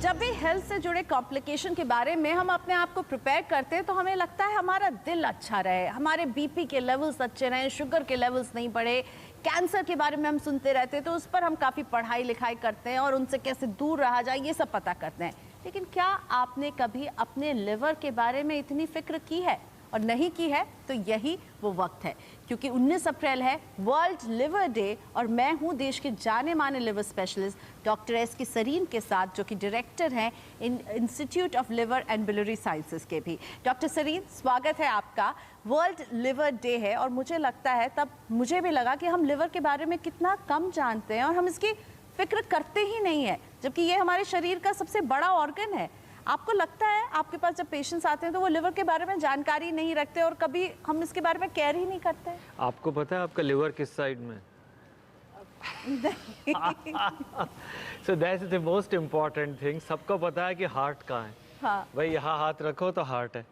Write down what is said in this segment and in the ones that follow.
जब भी हेल्थ से जुड़े कॉम्प्लिकेशन के बारे में हम अपने आप को प्रिपेयर करते हैं तो हमें लगता है हमारा दिल अच्छा रहे, हमारे बीपी के लेवल्स अच्छे रहें, शुगर के लेवल्स नहीं बढ़े। कैंसर के बारे में हम सुनते रहते हैं तो उस पर हम काफ़ी पढ़ाई लिखाई करते हैं और उनसे कैसे दूर रहा जाए ये सब पता करते हैं। लेकिन क्या आपने कभी अपने लिवर के बारे में इतनी फिक्र की है? और नहीं की है तो यही वो वक्त है, क्योंकि 19 अप्रैल है वर्ल्ड लिवर डे और मैं हूं देश के जाने माने लिवर स्पेशलिस्ट डॉक्टर एस.के. सरीन के साथ, जो कि डायरेक्टर हैं institute of liver and biliary sciences के भी। डॉक्टर सरीन, स्वागत है आपका। वर्ल्ड लिवर डे है और मुझे लगता है, तब मुझे भी लगा कि हम लिवर के बारे में कितना कम जानते हैं और हम इसकी फिक्र करते ही नहीं है, जबकि ये हमारे शरीर का सबसे बड़ा ऑर्गन है। आपको लगता है आपके पास जब पेशेंट्स आते हैं तो वो लिवर के बारे में जानकारी नहीं रखते और कभी हम इसके बारे में केयर ही नहीं करते? आपको पता है आपका लिवर किस साइड में? So that's the most important thing. सबको पता है कि हार्ट कहाँ है। हाँ। भाई यहाँ हाथ रखो तो हार्ट है,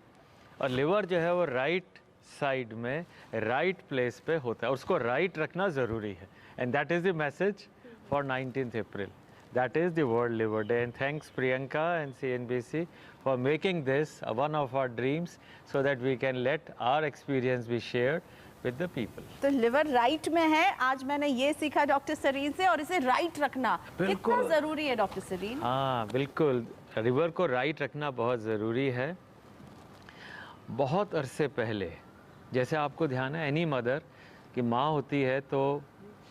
और लिवर जो है वो राइट साइड में राइट प्लेस पे होता है, उसको राइट रखना ज़रूरी है। And that is the message for 19th April. That is the World Liver Day, and thanks Priyanka and CNBC for making this one of our dreams so that we can let our experience be shared with the people. तो liver right में है, आज मैंने ये सीखा doctor Sarin से, और इसे राइट रखना कितना जरूरी है डॉक्टर सरीन? हाँ बिल्कुल, लिवर को राइट रखना बहुत ज़रूरी है। बहुत अरसे पहले, जैसे आपको ध्यान है एनी मदर की माँ होती है तो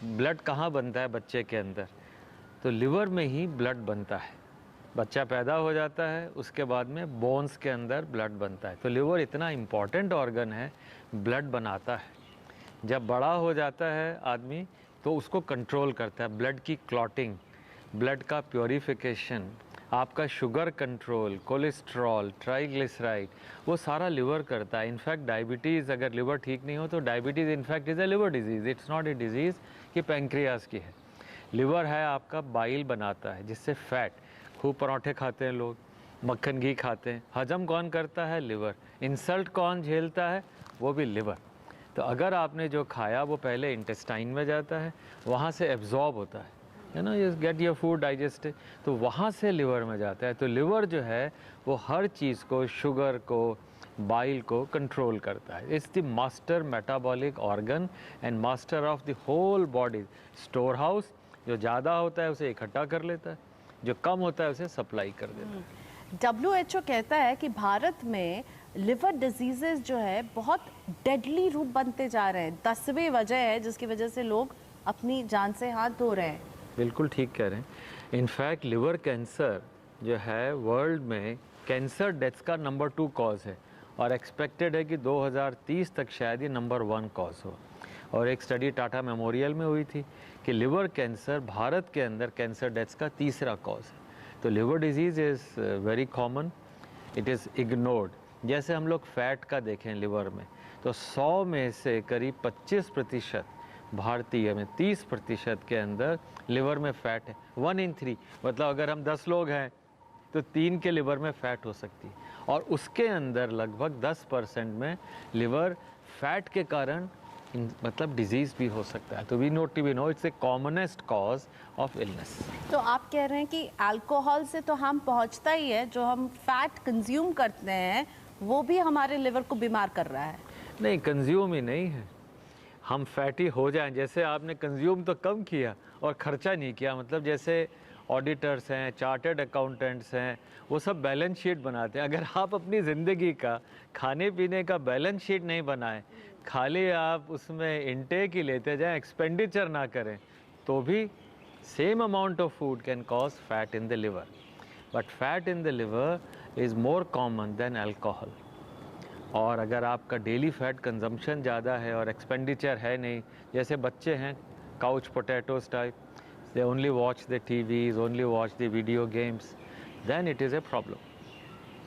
ब्लड कहाँ बनता है बच्चे के अंदर? तो लिवर में ही ब्लड बनता है। बच्चा पैदा हो जाता है, उसके बाद में बोन्स के अंदर ब्लड बनता है। तो लिवर इतना इम्पॉर्टेंट ऑर्गन है, ब्लड बनाता है। जब बड़ा हो जाता है आदमी तो उसको कंट्रोल करता है, ब्लड की क्लॉटिंग, ब्लड का प्योरीफिकेशन, आपका शुगर कंट्रोल, कोलेस्ट्रॉल, ट्राइग्लिसराइड, वो सारा लिवर करता है। इनफैक्ट डायबिटीज़, अगर लिवर ठीक नहीं हो तो diabetes in fact is a liver disease, it's not a disease कि पैंक्रियास की है। लिवर है आपका बाइल बनाता है, जिससे फैट, खूब पराठे खाते हैं लोग, मक्खन घी खाते हैं, हजम कौन करता है? लिवर। इंसल्ट कौन झेलता है? वो भी लिवर। तो अगर आपने जो खाया वो पहले इंटेस्टाइन में जाता है, वहाँ से एब्जॉर्ब होता है ना, you get your food digested, तो वहाँ से लिवर में जाता है। तो लिवर जो है वो हर चीज़ को, शुगर को, बाइल को कंट्रोल करता है। It's the master metabolic organ and master of the whole body. Store house, जो ज़्यादा होता है उसे इकट्ठा कर लेता है, जो कम होता है उसे सप्लाई कर देता है। WHO कहता है कि भारत में लिवर डिजीजेस जो है बहुत डेडली रूप बनते जा रहे हैं। 10वीं वजह है जिसकी वजह से लोग अपनी जान से हाथ धो रहे हैं। बिल्कुल ठीक कह रहे हैं। इनफैक्ट लिवर कैंसर जो है वर्ल्ड में कैंसर डेथ्स का नंबर 2 कॉज है, और एक्सपेक्टेड है कि 2030 तक शायद ये नंबर 1 कॉज हो। और एक स्टडी टाटा मेमोरियल में हुई थी कि लिवर कैंसर भारत के अंदर कैंसर डेथ्स का 3रा कॉज है। तो liver disease is very common, it is ignored. जैसे हम लोग फैट का देखें लिवर में, तो 100 में से करीब 25% भारतीय में 30% के अंदर लिवर में फ़ैट है। 1 in 3, मतलब अगर हम 10 लोग हैं तो 3 के लिवर में फ़ैट हो सकती है, और उसके अंदर लगभग 10% में लिवर फैट के कारण मतलब डिजीज़ भी हो सकता है। तो we know it's a commonest cause of illness. तो आप कह रहे हैं कि अल्कोहल से तो हम पहुंचता ही है, जो हम फैट कंज्यूम करते हैं वो भी हमारे लिवर को बीमार कर रहा है? नहीं, कंज्यूम ही नहीं है, हम फैटी हो जाएं। जैसे आपने कंज्यूम तो कम किया और ख़र्चा नहीं किया। मतलब जैसे ऑडिटर्स हैं, चार्टर्ड अकाउंटेंट्स हैं, वो सब बैलेंस शीट बनाते हैं। अगर आप अपनी ज़िंदगी का खाने पीने का बैलेंस शीट नहीं बनाएं, खाली आप उसमें इनटेक ही लेते जाएं, एक्सपेंडिचर ना करें, तो भी same amount of food can cause fat in the liver. But fat in the liver is more common than alcohol. और अगर आपका डेली फैट कंजम्पशन ज़्यादा है और एक्सपेंडिचर है नहीं, जैसे बच्चे हैं couch potatoes type, they only watch the TVs, only watch the video games, then it is a problem.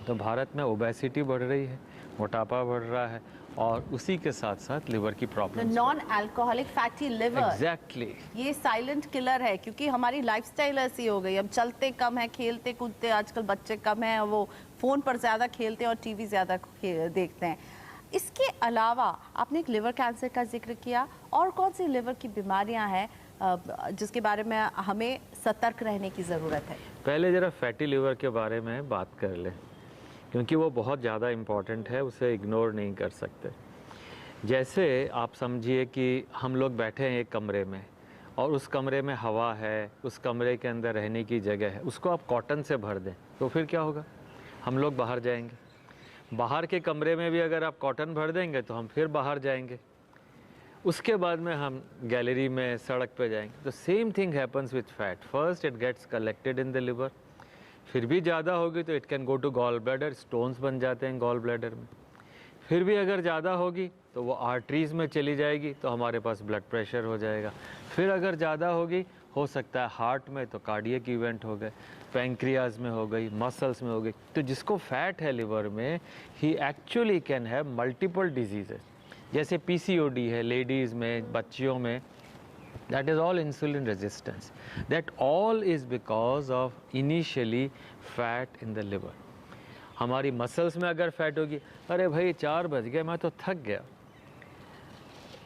तो भारत में ओबेसिटी बढ़ रही है, मोटापा बढ़ रहा है, और उसी के साथ साथ लिवर की problem. Non alcoholic fatty liver, exactly, ये साइलेंट किलर है, क्योंकि हमारी लाइफस्टाइल ऐसी हो गई। हम चलते कम है, खेलते कूदते, आजकल बच्चे कम हैं, वो फ़ोन पर ज़्यादा खेलते हैं और टीवी ज़्यादा देखते हैं। इसके अलावा आपने एक लिवर कैंसर का जिक्र किया, और कौन सी लिवर की बीमारियां हैं जिसके बारे में हमें सतर्क रहने की ज़रूरत है? पहले ज़रा फैटी लिवर के बारे में बात कर लें, क्योंकि वो बहुत ज़्यादा इम्पॉर्टेंट है, उसे इग्नोर नहीं कर सकते। जैसे आप समझिए कि हम लोग बैठे हैं एक कमरे में और उस कमरे में हवा है, उस कमरे के अंदर रहने की जगह है, उसको आप कॉटन से भर दें तो फिर क्या होगा? हम लोग बाहर जाएंगे। बाहर के कमरे में भी अगर आप कॉटन भर देंगे तो हम फिर बाहर जाएंगे। उसके बाद में हम गैलरी में, सड़क पे जाएंगे। तो same thing happens with fat. First it gets collected in the liver, फिर भी ज़्यादा होगी तो it can go to gall bladder, stones बन जाते हैं गॉल ब्लैडर में। फिर भी अगर ज़्यादा होगी तो वो आर्टरीज़ में चली जाएगी, तो हमारे पास ब्लड प्रेशर हो जाएगा। फिर अगर ज़्यादा होगी, हो सकता है हार्ट में, तो कार्डियक इवेंट हो गए, पैंक्रियाज में हो गई, मसल्स में हो गई। तो जिसको फैट है लिवर में, ही actually can have multiple diseases. जैसे पीसीओडी है लेडीज़ में, बच्चियों में, that is all insulin resistance. That all is because of initially fat in the liver. हमारी मसल्स में अगर फैट होगी, अरे भाई 4 बज गए, मैं तो थक गया।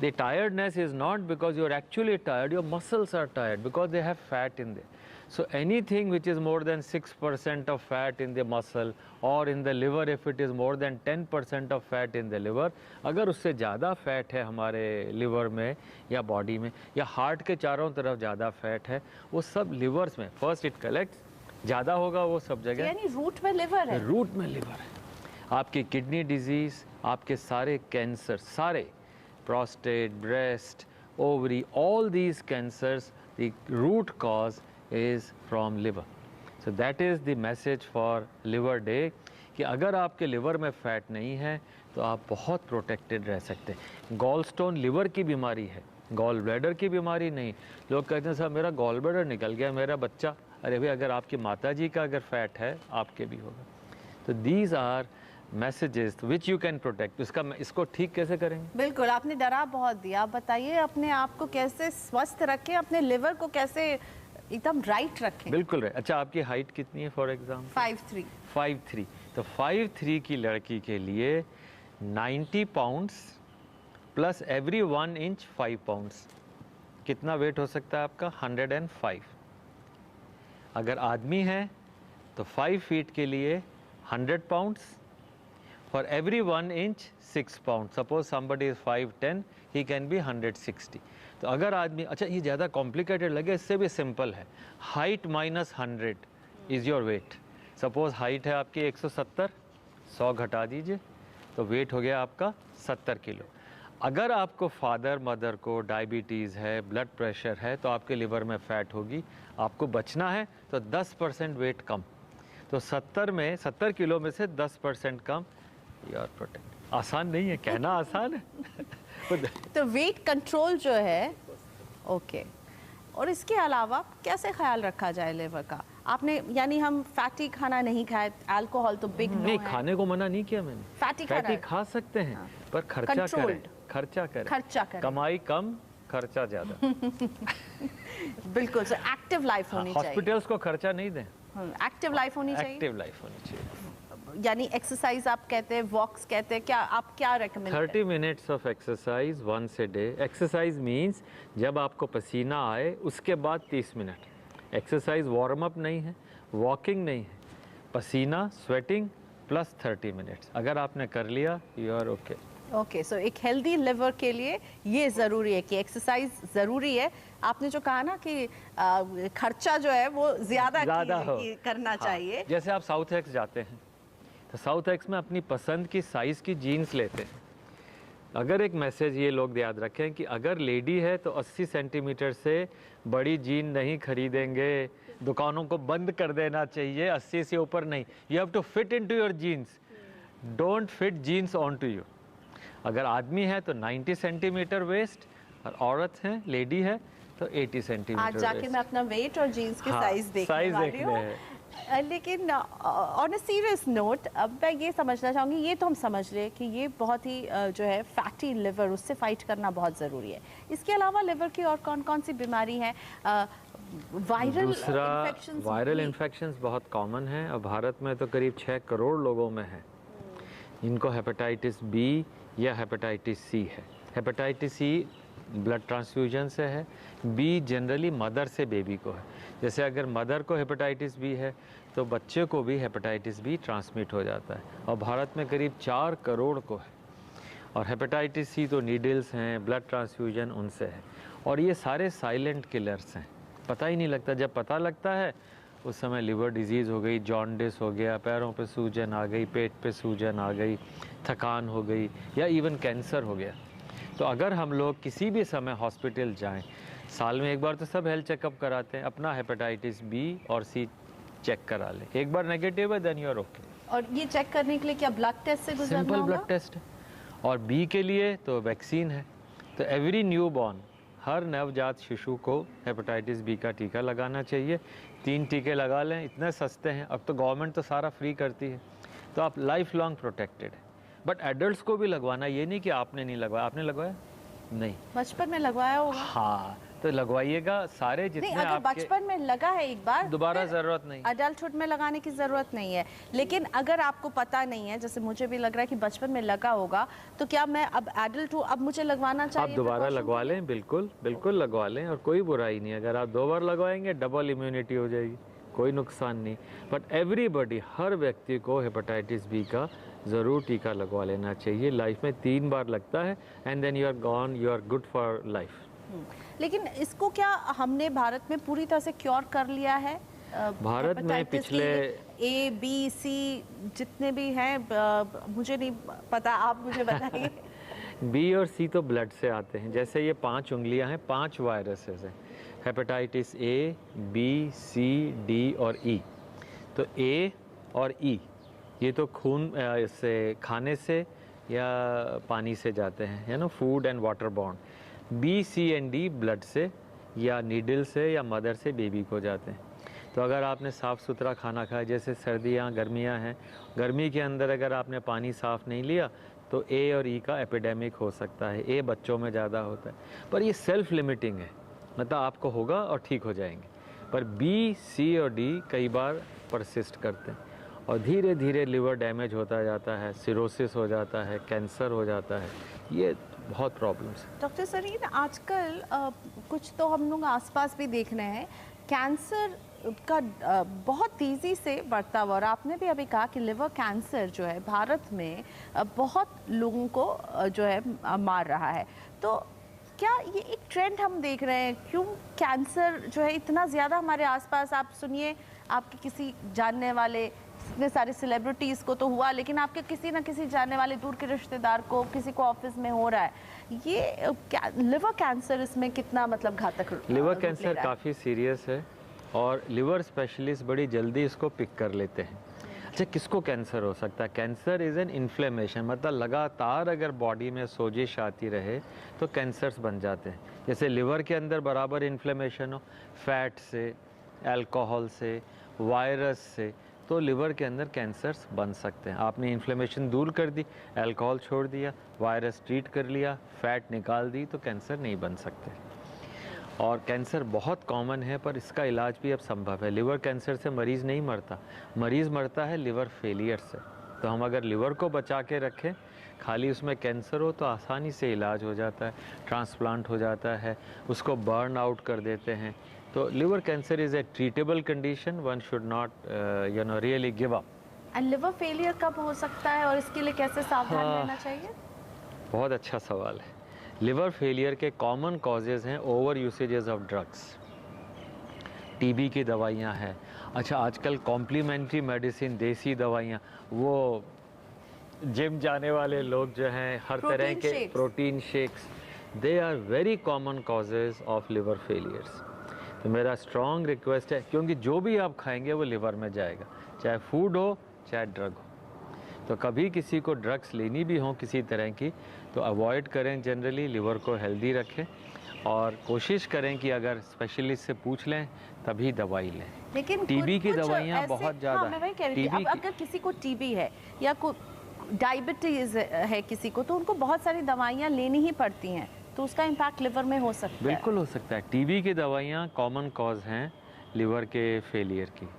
The tiredness is not because you are actually tired, your muscles are tired because they have fat in there. So anything which is more than 6% of fat in the muscle or in the liver, if it is more than 10% of fat in the liver, अगर उससे ज़्यादा fat है हमारे liver में या body में या heart के चारों तरफ ज़्यादा फैट है, वो सब लिवर्स में फर्स्ट इट कलेक्ट्स, ज़्यादा होगा वो सब जगह। यानी रूट में लिवर है। रूट में लिवर है। आपकी किडनी डिजीज़, आपके सारे कैंसर, सारे prostate, breast, ovary, all these cancers, the root cause is from liver. So that is the message for liver day कि अगर आपके लिवर में फैट नहीं है तो आप बहुत प्रोटेक्टेड रह सकते हैं। गॉल स्टोन लिवर की बीमारी है, गॉल ब्लैडर की बीमारी नहीं। लोग कहते हैं साहब मेरा गॉल ब्लैडर निकल गया, मेरा बच्चा। अरे भाई, अगर आपकी माता जी का अगर फैट है, आपके भी होगा। तो these are messages which you can protect. इसको ठीक कैसे करेंगे? बिल्कुल, आपने डरा बहुत दिया। आप बताइए अपने आप को कैसे स्वस्थ रखें, अपने लिवर को कैसे एकदम राइट रखें। बिल्कुल राइट। अच्छा, आपकी हाइट कितनी है फॉर एग्जाम्पल? 5'3". 5'3". तो 5'3" की लड़की के लिए 90 pounds plus every 1 inch 5 pounds, कितना वेट हो सकता है आपका? 105। अगर आदमी है तो 5 फीट के लिए 100 pounds, for every 1 inch 6 pounds. Suppose somebody is 5'10", he can be 160. तो अगर आदमी, अच्छा ये ज़्यादा कॉम्प्लिकेटेड लगे, इससे भी सिंपल है। Height minus 100 is your weight. Suppose height है आपकी 170, 100 घटा दीजिए तो वेट हो गया आपका 70 किलो। अगर आपको फादर मदर को डायबिटीज़ है, ब्लड प्रेशर है, तो आपके लिवर में फैट होगी। आपको बचना है तो 10% वेट कम। तो 70 किलो में से 10% कम, यार प्रोटेक्ट। आसान नहीं है, कहना आसान है। तो वेट कंट्रोल जो है, ओके। और इसके अलावा कैसे ख्याल रखा जाए लिवर का? आपने, यानी हम फैटी खाना नहीं खाए, अल्कोहल तो बिग नो है। नहीं, खाने को मना नहीं किया मैंने। फैटी खा सकते हैं, हाँ। पर खर्चा करें, खर्चा करें। कमाई कम, खर्चा ज्यादा। बिल्कुल। सो एक्टिव लाइफ होनी चाहिए। हॉस्पिटल्स को खर्चा नहीं दें, एक्टिव लाइफ होनी चाहिए। एक्टिव लाइफ होनी चाहिए। यानी एक्सरसाइज आप कहते हैं, वॉक्स कहते हैं, क्या आप क्या recommend? 30 minutes of exercise once a day. Exercise means जब आपको पसीना आए उसके बाद 30 मिनट। एक्सरसाइज वार्म अप नहीं है, वॉकिंग नहीं है, पसीना, स्वेटिंग प्लस 30 मिनट्स। अगर आपने कर लिया, यू आर ओके। ओके, सो एक हेल्दी लिवर के लिए ये ज़रूरी है कि एक्सरसाइज ज़रूरी है। आपने जो कहा ना कि खर्चा जो है वो ज़्यादा करना चाहिए। जैसे आप साउथ एक्स जाते हैं तो साउथ एक्स में अपनी पसंद की साइज़ की जीन्स लेते हैं। अगर एक मैसेज ये लोग याद रखें कि अगर लेडी है तो 80 सेंटीमीटर से बड़ी जीन नहीं खरीदेंगे, दुकानों को बंद कर देना चाहिए, 80 से ऊपर नहीं। You have to fit into your jeans, don't fit jeans on to you. अगर आदमी है तो 90 सेंटीमीटर वेस्ट, और औरत है, लेडी है, तो 80 सेंटीमीटर। आज जाके मैं अपना वेट और जीन्स की साइज देखने वाली हूँ। लेकिन ऑन अ सीरियस नोट, अब मैं ये समझना चाहूँगी, ये तो हम समझ रहे कि ये बहुत ही जो है फैटी लिवर, उससे फाइट करना बहुत ज़रूरी है। इसके अलावा लिवर की और कौन कौन सी बीमारी है? वायरल इन्फेक्शंस बहुत कॉमन है और भारत में तो करीब 6 करोड़ लोगों में है इनको हेपेटाइटिस बी या हेपेटाइटिस सी है। हेपेटाइटिस सी ब्लड ट्रांसफ्यूजन से है, बी जनरली मदर से बेबी को है। जैसे अगर मदर को हेपेटाइटिस बी है तो बच्चे को भी हेपेटाइटिस बी ट्रांसमिट हो जाता है, और भारत में करीब 4 करोड़ को है। और हेपेटाइटिस सी तो नीडल्स हैं, ब्लड ट्रांसफ्यूजन उनसे है, और ये सारे साइलेंट किलर्स हैं, पता ही नहीं लगता। जब पता लगता है उस समय लिवर डिजीज़ हो गई, जॉन्डिस हो गया, पैरों पे सूजन आ गई, पेट पे सूजन आ गई, थकान हो गई, या इवन कैंसर हो गया। तो अगर हम लोग किसी भी समय हॉस्पिटल जाएं, साल में एक बार तो सब हेल्थ चेकअप कराते हैं, अपना हेपेटाइटिस बी और सी चेक करा लें। एक बार नेगेटिव है देन यू आर ओके। और ये चेक करने के लिए क्या ब्लड टेस्ट से गुजरना सिंपल होगा? ब्लड टेस्ट है। और बी के लिए तो वैक्सीन है। तो एवरी न्यू बॉर्न, हर नवजात शिशु को हेपेटाइटिस बी का टीका लगाना चाहिए। 3 टीके लगा लें, इतने सस्ते हैं, अब तो गवर्नमेंट तो सारा फ्री करती है, तो आप लाइफ लॉन्ग प्रोटेक्टेड है। बट एडल्ट्स को भी लगवाना, ये नहीं कि आपने नहीं लगवाया। आपने लगवाया? नहीं। बचपन में लगवाया होगा? हाँ, तो लगवाइएगा सारे जितने नहीं, अगर आपके। बचपन में लगा है एक बार, दोबारा जरूरत नहीं, अडल्टहुड में लगाने की जरूरत नहीं है। लेकिन अगर आपको पता नहीं है, जैसे मुझे भी लग रहा है कि बचपन में लगा होगा, तो क्या मैं अब एडल्ट हूँ, अब मुझे लगवाना चाहिए? आप दोबारा लगवा लें, बिल्कुल बिल्कुल लगवा लें, और कोई बुराई नहीं। अगर आप 2 बार लगवाएंगे डबल इम्यूनिटी हो जाएगी, कोई नुकसान नहीं। बट एवरीबॉडी, हर व्यक्ति को हेपेटाइटिस बी का ज़रूर टीका लगवा लेना चाहिए। लाइफ में 3 बार लगता है, and then you are gone, you are good for life. लेकिन इसको क्या हमने भारत में पूरी तरह से क्योर कर लिया है? भारत में पिछले ए बी सी जितने भी हैं, मुझे नहीं पता, आप मुझे बताइए। बी और सी तो ब्लड से आते हैं। जैसे ये 5 उंगलियां हैं, 5 वायरसेस हैं, hepatitis A, B, C, D और ई। तो ए और ई ये तो खून से, खाने से या पानी से जाते हैं, है ना, फूड एंड वाटर बॉन्ड। B, C and D blood से या नीडल से या मदर से बेबी को जाते हैं। तो अगर आपने साफ़ सुथरा खाना खाया, जैसे सर्दियाँ गर्मियाँ हैं, गर्मी के अंदर अगर आपने पानी साफ़ नहीं लिया तो ए और ई का एपिडेमिक हो सकता है। ए बच्चों में ज़्यादा होता है, पर ये सेल्फ लिमिटिंग है, मतलब आपको होगा और ठीक हो जाएंगे। पर बी, सी और डी कई बार परसिस्ट करते हैं, और धीरे धीरे लिवर डैमेज होता जाता है, सिरोसिस हो जाता है, कैंसर हो जाता है। ये बहुत प्रॉब्लम्स है। डॉक्टर सरीन, आजकल कुछ तो हम लोग आसपास भी देख रहे हैं, कैंसर का बहुत तेज़ी से बढ़ता हुआ, और आपने भी अभी कहा कि लिवर कैंसर जो है भारत में बहुत लोगों को जो है मार रहा है। तो क्या ये एक ट्रेंड हम देख रहे हैं? क्यों कैंसर जो है इतना ज़्यादा हमारे आसपास? आप सुनिए, आपके किसी जानने वाले, इतने सारे सेलिब्रिटीज़ को तो हुआ, लेकिन आपके किसी न किसी जानने वाले दूर के रिश्तेदार को, किसी को ऑफिस में हो रहा है। ये लिवर कैंसर इसमें कितना मतलब घातक? लिवर कैंसर काफ़ी सीरियस है, और लिवर स्पेशलिस्ट बड़ी जल्दी इसको पिक कर लेते हैं। अच्छा, किसको कैंसर हो सकता है? कैंसर इज़ एन इन्फ्लेमेशन, मतलब लगातार अगर बॉडी में सोजिश आती रहे तो कैंसर्स बन जाते हैं। जैसे लिवर के अंदर बराबर इन्फ्लेमेशन हो, फैट से, अल्कोहल से, वायरस से, तो लिवर के अंदर कैंसर्स बन सकते हैं। आपने इन्फ्लेमेशन दूर कर दी, अल्कोहल छोड़ दिया, वायरस ट्रीट कर लिया, फैट निकाल दी, तो कैंसर नहीं बन सकते। और कैंसर बहुत कॉमन है, पर इसका इलाज भी अब संभव है। लिवर कैंसर से मरीज़ नहीं मरता, मरीज़ मरता है लिवर फेलियर से। तो हम अगर लिवर को बचा के रखें, खाली उसमें कैंसर हो तो आसानी से इलाज हो जाता है, ट्रांसप्लांट हो जाता है, उसको बर्न आउट कर देते हैं। तो liver cancer is a treatable condition, one should not really give up. And liver failure कब हो सकता है और इसके लिए कैसे सावधान रहना चाहिए? बहुत अच्छा सवाल है। लिवर फेलियर के कॉमन कॉजेज़ हैं over usages of drugs, TB की दवाइयाँ हैं। अच्छा, आजकल कॉम्प्लीमेंट्री मेडिसिन, देसी दवाइयाँ, वो जिम जाने वाले लोग जो हैं, हर तरह के protein shakes, they are very common causes of liver failures. तो मेरा स्ट्रॉन्ग रिक्वेस्ट है, क्योंकि जो भी आप खाएंगे वो लिवर में जाएगा, चाहे फूड हो चाहे ड्रग हो। तो कभी किसी को ड्रग्स लेनी भी हो किसी तरह की तो अवॉइड करें, जनरली लिवर को हेल्दी रखें, और कोशिश करें कि अगर स्पेशलिस्ट से पूछ लें तभी दवाई लें। लेकिन टीबी की दवाइयाँ बहुत ज़्यादा। हाँ, मैं वही कह रही थी, अब अगर किसी को टीबी है या डायबिटीज है किसी को, तो उनको बहुत सारी दवाइयाँ लेनी ही पड़ती हैं, तो उसका इम्पैक्ट लिवर में हो सकता है। बिल्कुल हो सकता है। टीबी की दवाइयाँ कॉमन कॉज हैं लिवर के फेलियर की।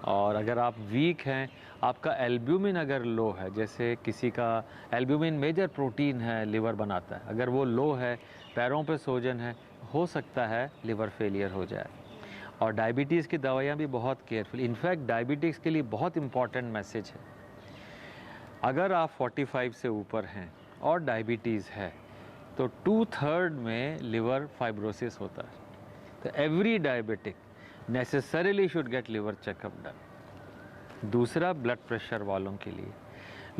और अगर आप वीक हैं, आपका एल्ब्यूमिन अगर लो है, जैसे किसी का एल्ब्यूमिन मेजर प्रोटीन है, लिवर बनाता है, अगर वो लो है, पैरों पे सूजन है, हो सकता है लिवर फेलियर हो जाए। और डायबिटीज़ की दवाइयाँ भी बहुत केयरफुल, इनफैक्ट डायबिटीज़ के लिए बहुत इंपॉर्टेंट मैसेज है, अगर आप 45 से ऊपर हैं और डायबिटीज़ है तो 2/3 में लिवर फाइब्रोसिस होता है। तो every diabetic necessarily should get liver checkup done. दूसरा, ब्लड प्रेशर वालों के लिए,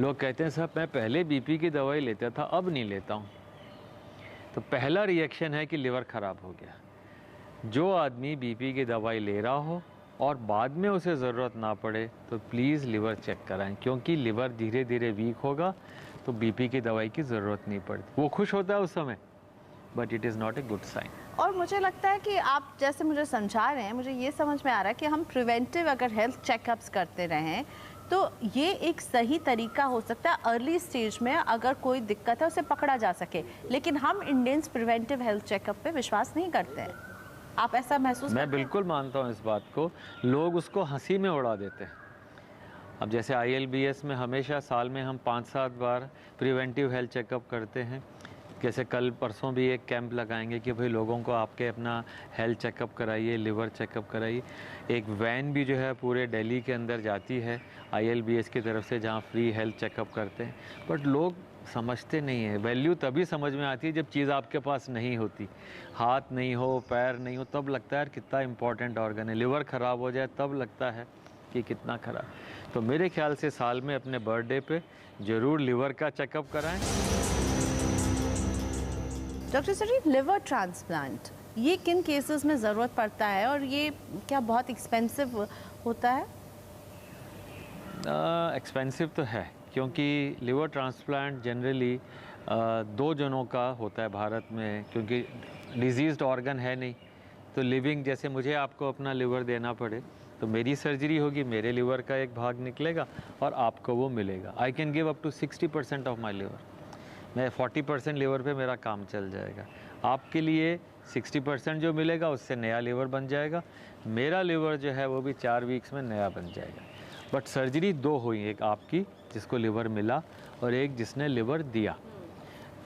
लोग कहते हैं साहब मैं पहले बीपी की दवाई लेता था, अब नहीं लेता हूँ। तो पहला रिएक्शन है कि लिवर ख़राब हो गया। जो आदमी बीपी की दवाई ले रहा हो और बाद में उसे ज़रूरत ना पड़े तो प्लीज़ लिवर चेक कराएं, क्योंकि लिवर धीरे धीरे वीक होगा तो बीपी की दवाई की ज़रूरत नहीं पड़ती। वो खुश होता है उस समय, but it is not a good sign. और मुझे लगता है कि आप जैसे मुझे समझा रहे हैं, मुझे ये समझ में आ रहा है कि हम प्रिवेंटिव अगर हेल्थ चेकअप्स करते रहें तो ये एक सही तरीका हो सकता है अर्ली स्टेज में, अगर कोई दिक्कत है उसे पकड़ा जा सके। लेकिन हम इंडियंस प्रिवेंटिव हेल्थ चेकअप पे विश्वास नहीं करते हैं। आप ऐसा महसूस मैं करते हैं? बिल्कुल मानता हूँ इस बात को, लोग उसको हंसी में उड़ा देते हैं। अब जैसे ILBS में हमेशा साल में हम 5-7 बार प्रिवेंटिव हेल्थ चेकअप करते हैं। जैसे कल परसों भी एक कैंप लगाएंगे कि भाई लोगों को आपके अपना हेल्थ चेकअप कराइए, लिवर चेकअप कराइए। एक वैन भी जो है पूरे दिल्ली के अंदर जाती है ILBS की तरफ से, जहाँ फ्री हेल्थ चेकअप करते हैं। बट लोग समझते नहीं है, वैल्यू तभी समझ में आती है जब चीज़ आपके पास नहीं होती, हाथ नहीं हो, पैर नहीं हो, तब लगता है यार कितना इंपॉर्टेंट ऑर्गन है। लिवर ख़राब हो जाए तब लगता है कि कितना खराब। तो मेरे ख्याल से साल में अपने बर्थडे पे ज़रूर लिवर का चेकअप कराएं। डॉक्टर शरीफ, लिवर ट्रांसप्लांट ये किन केसेस में ज़रूरत पड़ता है और ये क्या बहुत एक्सपेंसिव होता है? एक्सपेंसिव तो है, क्योंकि लिवर ट्रांसप्लांट जनरली 2 जनों का होता है भारत में, क्योंकि डिजीज़्ड ऑर्गन है नहीं। तो लिविंग, जैसे मुझे आपको अपना लिवर देना पड़े तो मेरी सर्जरी होगी, मेरे लिवर का एक भाग निकलेगा और आपको वो मिलेगा। I can give up to 60% of my liver. मैं 40% लिवर पे मेरा काम चल जाएगा। आपके लिए 60% जो मिलेगा उससे नया लिवर बन जाएगा। मेरा लिवर जो है वो भी 4 वीक्स में नया बन जाएगा। बट सर्जरी 2 हुई, एक आपकी जिसको लिवर मिला और एक जिसने लिवर दिया।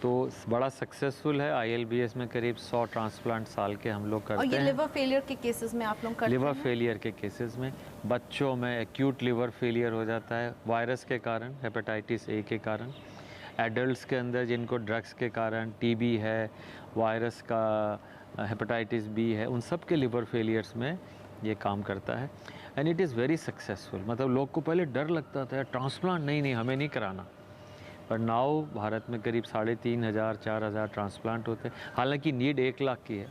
तो बड़ा सक्सेसफुल है। ILBS में करीब 100 ट्रांसप्लांट साल के हम लोग करते हैं। और ये लिवर फेलियर के केसेस में आप लोग करते हैं? लिवर फेलियर के केसेस में बच्चों में एक्यूट लिवर फेलियर हो जाता है वायरस के कारण, हेपेटाइटिस A के कारण। एडल्ट्स के अंदर जिनको ड्रग्स के कारण TB है, वायरस का हेपेटाइटिस B है, उन सब के लिवर फेलियर्स में ये काम करता है। And it is very successful. मतलब लोग को पहले डर लगता था ट्रांसप्लांट नहीं हमें नहीं कराना, पर नाउ भारत में करीब 3500-4000 ट्रांसप्लांट होते हैं। हालांकि नीड 1 लाख की है।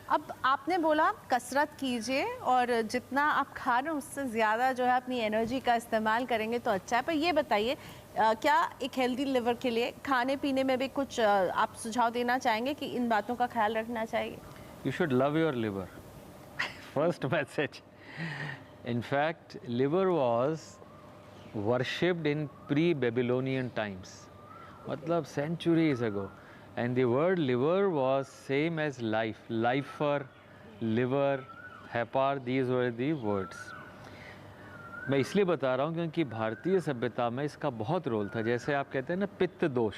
अब आपने बोला कसरत कीजिए और जितना आप खा रहे हैं उससे ज़्यादा जो है अपनी एनर्जी का इस्तेमाल करेंगे तो अच्छा है। पर ये बताइए, क्या एक हेल्दी लिवर के लिए खाने पीने में भी कुछ आप सुझाव देना चाहेंगे कि इन बातों का ख्याल रखना चाहिए? You should love your liver. First message. In fact, liver was worshipped in pre-Babylonian times. मतलब centuries ago. And the word liver was same as life. Lifer, liver, hepar, these were the words. मैं इसलिए बता रहा हूँ क्योंकि भारतीय सभ्यता में इसका बहुत रोल था। जैसे आप कहते हैं ना पित्त दोष,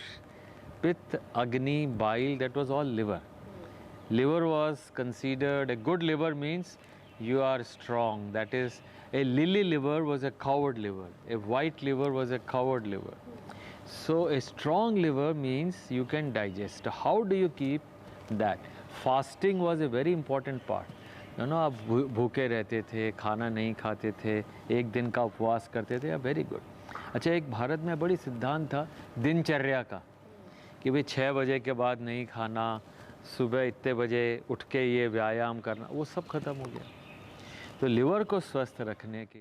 पित्त, अग्नि, bile, that was all liver. Liver was considered, a good liver means you are strong. That is, a lily liver was a coward liver. A white liver was a coward liver. So a strong liver means you can digest. How do you keep that? Fasting was a very important part. You know, आप भूखे रहते थे, खाना नहीं खाते थे, एक दिन का उपवास करते थे, वेरी गुड। अच्छा, एक भारत में बड़ी सिद्धांत था दिनचर्या का कि भाई 6 बजे के बाद नहीं खाना, सुबह इतने बजे उठ के ये व्यायाम करना, वो सब खत्म हो गया। तो लिवर को स्वस्थ रखने के